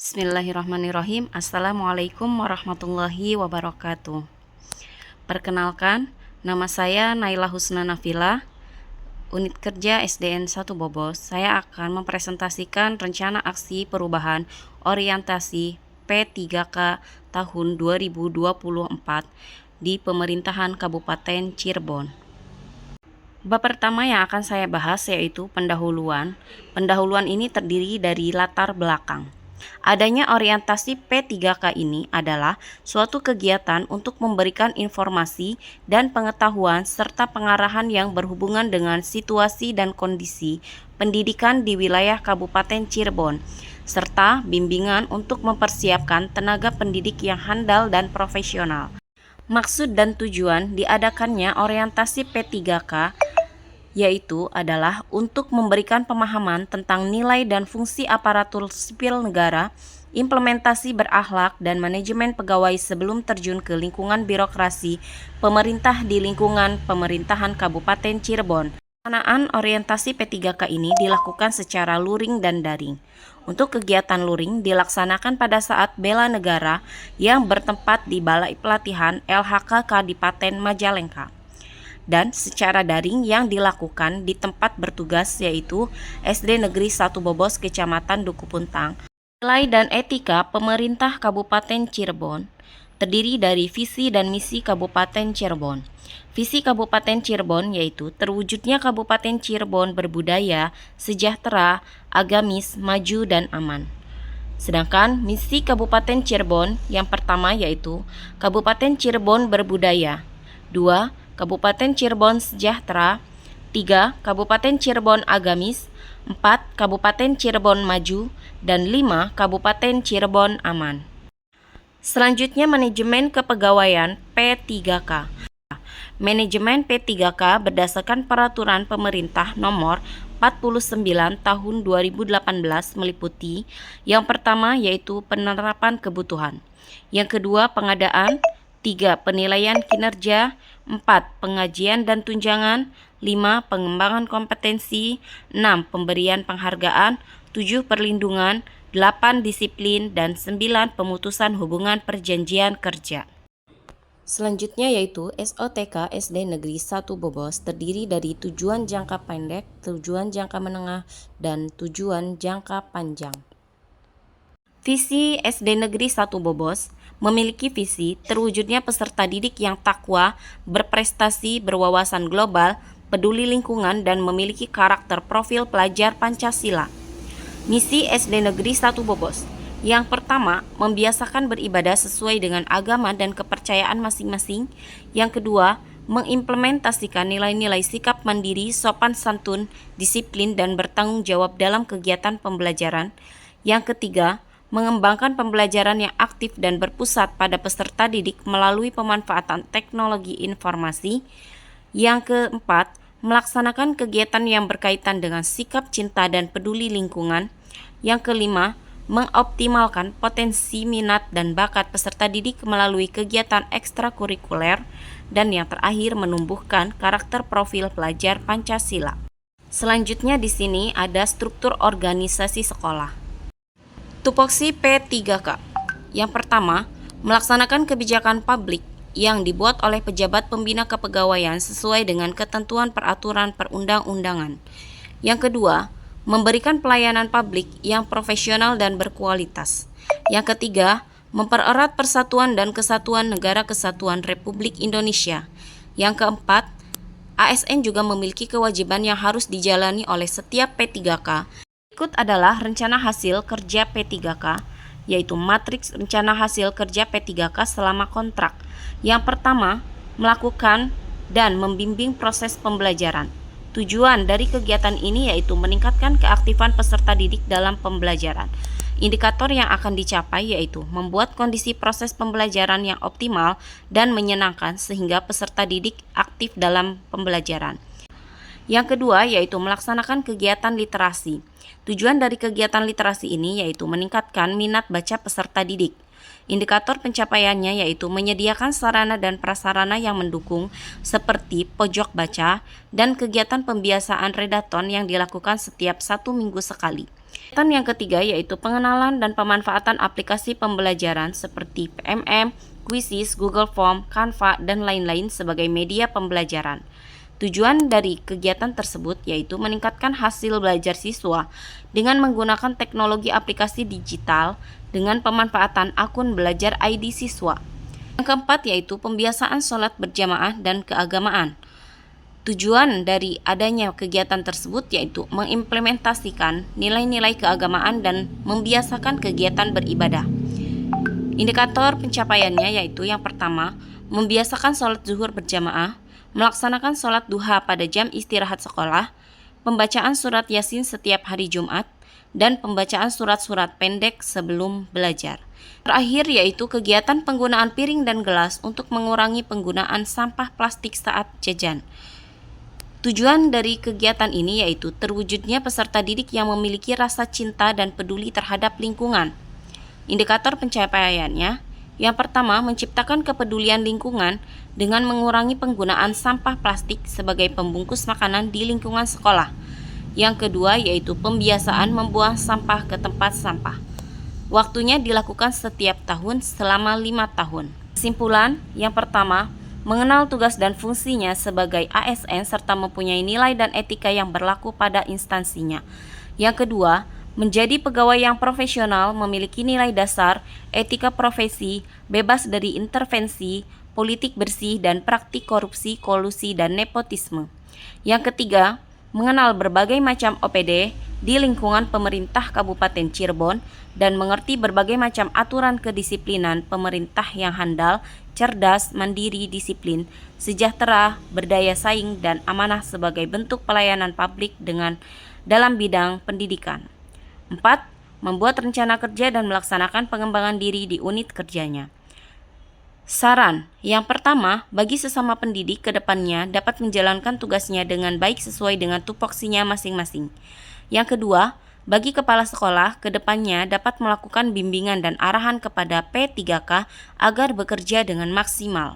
Bismillahirrahmanirrahim. Assalamualaikum warahmatullahi wabarakatuh. Perkenalkan, nama saya Naila Husna Nafila, Unit Kerja SDN 1 Bobos. Saya akan mempresentasikan rencana aksi perubahan orientasi P3K tahun 2024 di Pemerintahan Kabupaten Cirebon. Bab pertama yang akan saya bahas yaitu pendahuluan. Pendahuluan ini terdiri dari latar belakang. Adanya orientasi P3K ini adalah suatu kegiatan untuk memberikan informasi dan pengetahuan serta pengarahan yang berhubungan dengan situasi dan kondisi pendidikan di wilayah Kabupaten Cirebon, serta bimbingan untuk mempersiapkan tenaga pendidik yang handal dan profesional. Maksud dan tujuan diadakannya orientasi P3K yaitu adalah untuk memberikan pemahaman tentang nilai dan fungsi aparatur sipil negara, implementasi berakhlak dan manajemen pegawai sebelum terjun ke lingkungan birokrasi pemerintah di lingkungan pemerintahan Kabupaten Cirebon. Pelaksanaan orientasi P3K ini dilakukan secara luring dan daring. Untuk kegiatan luring dilaksanakan pada saat bela negara yang bertempat di Balai Pelatihan LHK Kadipaten Majalengka, dan secara daring yang dilakukan di tempat bertugas yaitu SD Negeri 1 Bobos Kecamatan Duku Puntang. Nilai dan etika pemerintah Kabupaten Cirebon terdiri dari visi dan misi Kabupaten Cirebon. Visi Kabupaten Cirebon yaitu terwujudnya Kabupaten Cirebon berbudaya, sejahtera, agamis, maju dan aman. Sedangkan misi Kabupaten Cirebon yang pertama yaitu Kabupaten Cirebon berbudaya. 2. Kabupaten Cirebon sejahtera. 3. Kabupaten Cirebon agamis. 4. Kabupaten Cirebon maju. Dan 5. Kabupaten Cirebon aman. Selanjutnya manajemen kepegawaian P3K. Manajemen P3K berdasarkan peraturan pemerintah nomor 49 tahun 2018 meliputi yang pertama yaitu penerapan kebutuhan, yang kedua pengadaan, 3. Penilaian kinerja, 4. Pengajian dan tunjangan, 5. Pengembangan kompetensi, 6. Pemberian penghargaan, 7. Perlindungan, 8. Disiplin, dan 9. Pemutusan hubungan perjanjian kerja. Selanjutnya yaitu SOTK SD Negeri 1 Bobos terdiri dari tujuan jangka pendek, tujuan jangka menengah, dan tujuan jangka panjang. Visi SD Negeri 1 Bobos memiliki visi terwujudnya peserta didik yang takwa, berprestasi, berwawasan global, peduli lingkungan, dan memiliki karakter profil pelajar Pancasila. Misi SD Negeri 1 Bobos. Yang pertama, membiasakan beribadah sesuai dengan agama dan kepercayaan masing-masing. Yang kedua, mengimplementasikan nilai-nilai sikap mandiri, sopan santun, disiplin, dan bertanggung jawab dalam kegiatan pembelajaran. Yang ketiga, mengembangkan pembelajaran yang aktif dan berpusat pada peserta didik melalui pemanfaatan teknologi informasi. Yang keempat, melaksanakan kegiatan yang berkaitan dengan sikap cinta dan peduli lingkungan. Yang kelima, mengoptimalkan potensi minat dan bakat peserta didik melalui kegiatan ekstrakurikuler. Dan yang terakhir, menumbuhkan karakter profil pelajar Pancasila. Selanjutnya di sini ada struktur organisasi sekolah. Tupoksi P3K. Yang pertama, melaksanakan kebijakan publik yang dibuat oleh pejabat pembina kepegawaian sesuai dengan ketentuan peraturan perundang-undangan. Yang kedua, memberikan pelayanan publik yang profesional dan berkualitas. Yang ketiga, mempererat persatuan dan kesatuan Negara Kesatuan Republik Indonesia. Yang keempat, ASN juga memiliki kewajiban yang harus dijalani oleh setiap P3K. Berikut adalah rencana hasil kerja P3K, yaitu matriks rencana hasil kerja P3K selama kontrak. Yang pertama, melakukan dan membimbing proses pembelajaran. Tujuan dari kegiatan ini yaitu meningkatkan keaktifan peserta didik dalam pembelajaran. Indikator yang akan dicapai yaitu membuat kondisi proses pembelajaran yang optimal dan menyenangkan sehingga peserta didik aktif dalam pembelajaran. Yang kedua yaitu melaksanakan kegiatan literasi. Tujuan dari kegiatan literasi ini yaitu meningkatkan minat baca peserta didik. Indikator pencapaiannya yaitu menyediakan sarana dan prasarana yang mendukung seperti pojok baca dan kegiatan pembiasaan redaton yang dilakukan setiap 1 minggu sekali. Kegiatan yang ketiga yaitu pengenalan dan pemanfaatan aplikasi pembelajaran seperti PMM, Quizzes, Google Form, Canva, dan lain-lain sebagai media pembelajaran. Tujuan dari kegiatan tersebut yaitu meningkatkan hasil belajar siswa dengan menggunakan teknologi aplikasi digital dengan pemanfaatan akun belajar ID siswa. Yang keempat yaitu pembiasaan sholat berjamaah dan keagamaan. Tujuan dari adanya kegiatan tersebut yaitu mengimplementasikan nilai-nilai keagamaan dan membiasakan kegiatan beribadah. Indikator pencapaiannya yaitu yang pertama, membiasakan sholat zuhur berjamaah, melaksanakan sholat duha pada jam istirahat sekolah, pembacaan surat Yasin setiap hari Jumat, dan pembacaan surat-surat pendek sebelum belajar. Terakhir yaitu kegiatan penggunaan piring dan gelas untuk mengurangi penggunaan sampah plastik saat jajan. Tujuan dari kegiatan ini yaitu terwujudnya peserta didik yang memiliki rasa cinta dan peduli terhadap lingkungan. Indikator pencapaiannya, yang pertama menciptakan kepedulian lingkungan dengan mengurangi penggunaan sampah plastik sebagai pembungkus makanan di lingkungan sekolah. Yang kedua yaitu pembiasaan membuang sampah ke tempat sampah. Waktunya dilakukan setiap tahun selama 5 tahun. Kesimpulan, yang pertama, mengenal tugas dan fungsinya sebagai ASN serta mempunyai nilai dan etika yang berlaku pada instansinya. Yang kedua, menjadi pegawai yang profesional, memiliki nilai dasar, etika profesi, bebas dari intervensi, politik bersih dan praktik korupsi, kolusi, dan nepotisme. Yang ketiga, mengenal berbagai macam OPD di lingkungan pemerintah Kabupaten Cirebon dan mengerti berbagai macam aturan kedisiplinan pemerintah yang handal, cerdas, mandiri, disiplin, sejahtera, berdaya saing, dan amanah sebagai bentuk pelayanan publik dalam bidang pendidikan. 4. Membuat rencana kerja dan melaksanakan pengembangan diri di unit kerjanya. Saran, yang pertama, bagi sesama pendidik ke depannya dapat menjalankan tugasnya dengan baik sesuai dengan tupoksinya masing-masing. Yang kedua, bagi kepala sekolah ke depannya dapat melakukan bimbingan dan arahan kepada P3K agar bekerja dengan maksimal.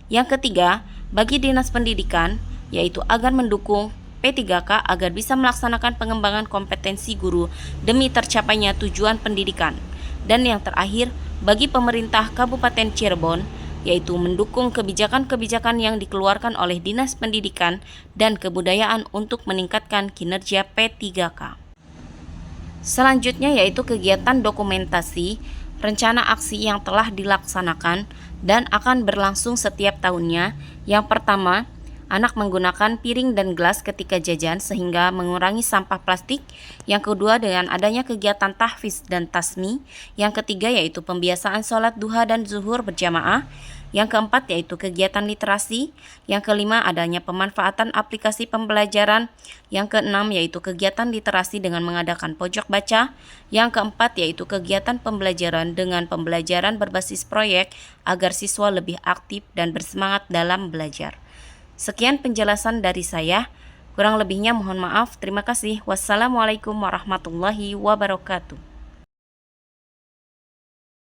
Yang ketiga, bagi dinas pendidikan, yaitu agar mendukung P3K agar bisa melaksanakan pengembangan kompetensi guru demi tercapainya tujuan pendidikan. Dan yang terakhir, bagi pemerintah Kabupaten Cirebon, yaitu mendukung kebijakan-kebijakan yang dikeluarkan oleh Dinas Pendidikan dan Kebudayaan untuk meningkatkan kinerja P3K. Selanjutnya yaitu kegiatan dokumentasi, rencana aksi yang telah dilaksanakan dan akan berlangsung setiap tahunnya. Yang pertama, anak menggunakan piring dan gelas ketika jajan sehingga mengurangi sampah plastik. Yang kedua, dengan adanya kegiatan tahfiz dan tasmi. Yang ketiga yaitu pembiasaan sholat duha dan zuhur berjamaah. Yang keempat yaitu kegiatan literasi. Yang kelima adanya pemanfaatan aplikasi pembelajaran. Yang keenam yaitu kegiatan literasi dengan mengadakan pojok baca. Yang keempat yaitu kegiatan pembelajaran dengan pembelajaran berbasis proyek agar siswa lebih aktif dan bersemangat dalam belajar. Sekian penjelasan dari saya. Kurang lebihnya mohon maaf. Terima kasih. Wassalamualaikum warahmatullahi wabarakatuh.